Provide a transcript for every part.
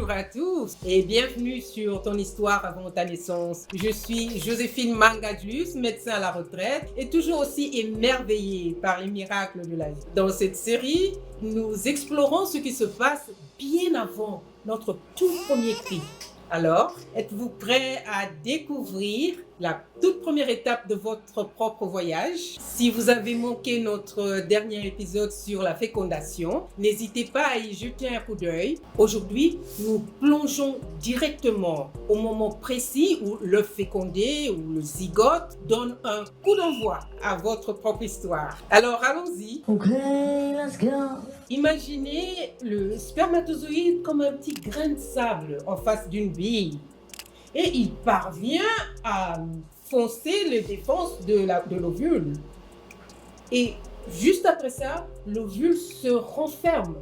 Bonjour à tous et bienvenue sur Ton histoire avant ta naissance. Je suis Joséphine Mangadjus, médecin à la retraite et toujours aussi émerveillée par les miracles de la vie. Dans cette série, nous explorons ce qui se passe bien avant notre tout premier cri. Alors, êtes-vous prêts à découvrir la toute première étape de votre propre voyage? Si vous avez manqué notre dernier épisode sur la fécondation, n'hésitez pas à y jeter un coup d'œil. Aujourd'hui, nous plongeons directement au moment précis où l'œuf fécondé ou le zygote donne un coup d'envoi à votre propre histoire. Alors, allons-y. Okay, let's go. Imaginez le spermatozoïde comme un petit grain de sable en face d'une bille. Et il parvient à foncer les défenses de l'ovule. Et juste après ça, l'ovule se renferme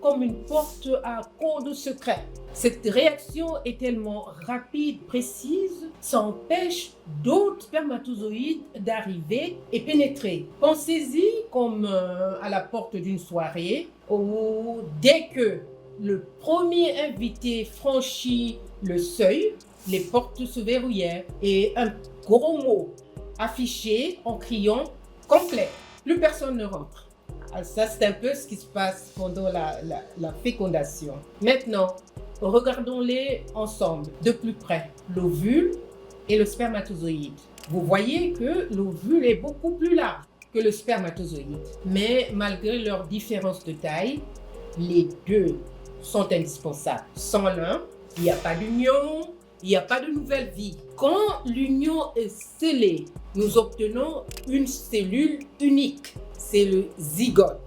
comme une porte à code secret. Cette réaction est tellement rapide, précise, ça empêche d'autres spermatozoïdes d'arriver et pénétrer. Pensez-y comme à la porte d'une soirée où dès que le premier invité franchit le seuil, les portes se verrouillaient et un gros mot affiché en criant « complet ». Plus personne ne rentre. Alors ça, c'est un peu ce qui se passe pendant la fécondation. Maintenant, regardons-les ensemble, de plus près. L'ovule et le spermatozoïde. Vous voyez que l'ovule est beaucoup plus large que le spermatozoïde. Mais malgré leur différence de taille, les deux sont indispensables. Sans l'un, il n'y a pas d'union, il n'y a pas de nouvelle vie. Quand l'union est scellée, nous obtenons une cellule unique. C'est le zygote.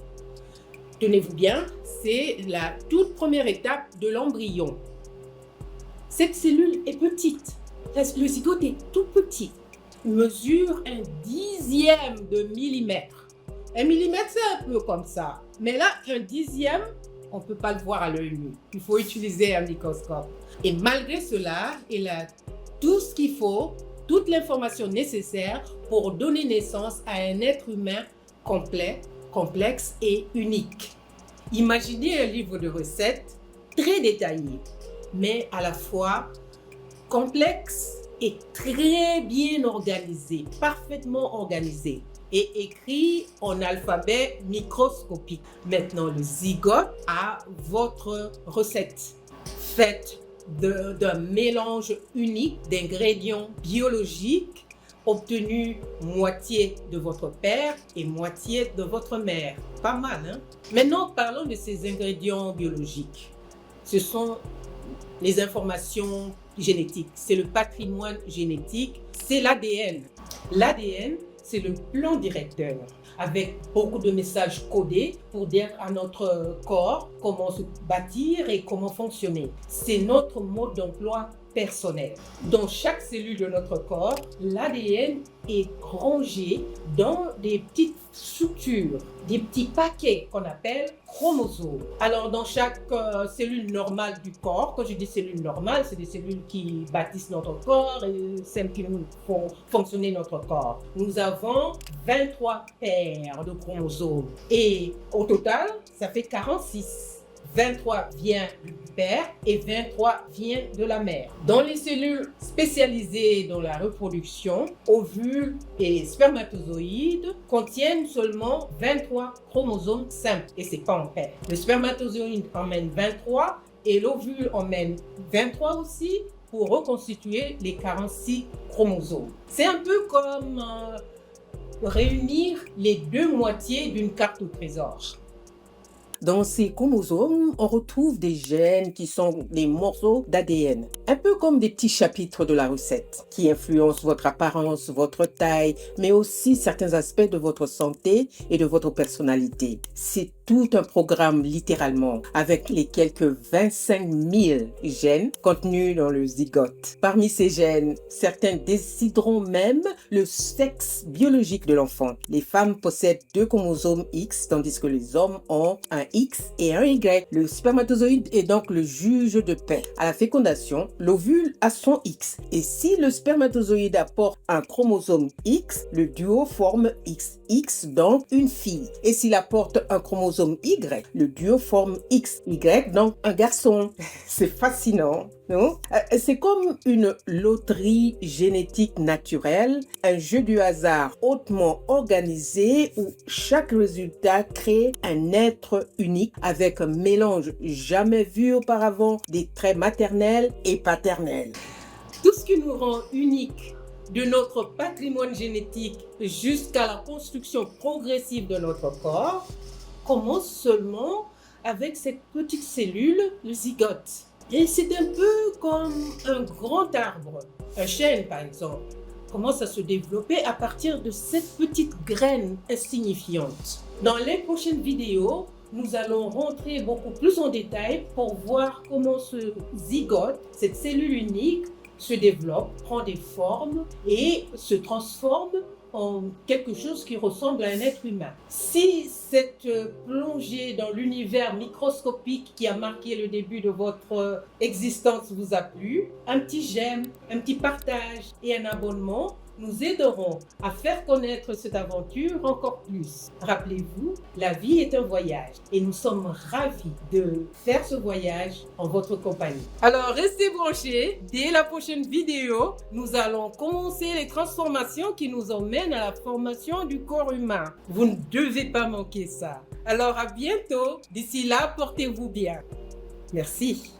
Tenez-vous bien, c'est la toute première étape de l'embryon. Cette cellule est petite. Le zygote est tout petit. Il mesure 1/10 de millimètre. 1 millimètre, c'est un peu comme ça. Mais là, 1/10, on ne peut pas le voir à l'œil nu. Il faut utiliser un microscope. Et malgré cela, il a tout ce qu'il faut, toute l'information nécessaire pour donner naissance à un être humain complet, complexe et unique. Imaginez un livre de recettes très détaillé, mais à la fois complexe et très bien organisé, parfaitement organisé et écrit en alphabet microscopique. Maintenant, le zygote a votre recette faite d'un mélange unique d'ingrédients biologiques obtenus moitié de votre père et moitié de votre mère. Pas mal, hein? Maintenant, parlons de ces ingrédients biologiques. Ce sont les informations génétiques, c'est le patrimoine génétique, c'est l'ADN. L'ADN, c'est le plan directeur avec beaucoup de messages codés pour dire à notre corps comment se bâtir et comment fonctionner. C'est notre mode d'emploi personnel. Dans chaque cellule de notre corps, l'ADN est rangé dans des petites structures, des petits paquets qu'on appelle chromosomes. Alors dans chaque cellule normale du corps, quand je dis cellule normale, c'est des cellules qui bâtissent notre corps et celles qui nous font fonctionner notre corps. Nous avons 23 paires de chromosomes et au total, ça fait 46. 23 vient du père et 23 vient de la mère. Dans les cellules spécialisées dans la reproduction, ovules et spermatozoïdes contiennent seulement 23 chromosomes simples et c'est pas en paire. Le spermatozoïde emmène 23 et l'ovule emmène 23 aussi pour reconstituer les 46 chromosomes. C'est un peu comme réunir les deux moitiés d'une carte au trésor. Dans ces chromosomes, on retrouve des gènes qui sont des morceaux d'ADN, un peu comme des petits chapitres de la recette, qui influencent votre apparence, votre taille, mais aussi certains aspects de votre santé et de votre personnalité. C'est tout un programme littéralement, avec les quelques 25 000 gènes contenus dans le zygote. Parmi ces gènes, certains décideront même le sexe biologique de l'enfant. Les femmes possèdent 2 chromosomes X, tandis que les hommes ont un X et un Y. Le spermatozoïde est donc le juge de paix. À la fécondation, l'ovule a son X. Et si le spermatozoïde apporte un chromosome X, le duo forme XX, donc une fille. Et s'il apporte un chromosome chromosome Y, le duo forme XY, donc un garçon. C'est fascinant, non? C'est comme une loterie génétique naturelle, un jeu du hasard hautement organisé où chaque résultat crée un être unique avec un mélange jamais vu auparavant des traits maternels et paternels. Tout ce qui nous rend unique, de notre patrimoine génétique jusqu'à la construction progressive de notre corps, commence seulement avec cette petite cellule, le zygote. Et c'est un peu comme un grand arbre, un chêne par exemple, commence à se développer à partir de cette petite graine insignifiante. Dans les prochaines vidéos, nous allons rentrer beaucoup plus en détail pour voir comment ce zygote, cette cellule unique, se développe, prend des formes et se transforme en quelque chose qui ressemble à un être humain. Si cette plongée dans l'univers microscopique qui a marqué le début de votre existence vous a plu, un petit j'aime, un petit partage et un abonnement nous aideront à faire connaître cette aventure encore plus. Rappelez-vous, la vie est un voyage et nous sommes ravis de faire ce voyage en votre compagnie. Alors restez branchés, dès la prochaine vidéo, nous allons commencer les transformations qui nous emmènent à la formation du corps humain. Vous ne devez pas manquer ça. Alors à bientôt, d'ici là, portez-vous bien. Merci.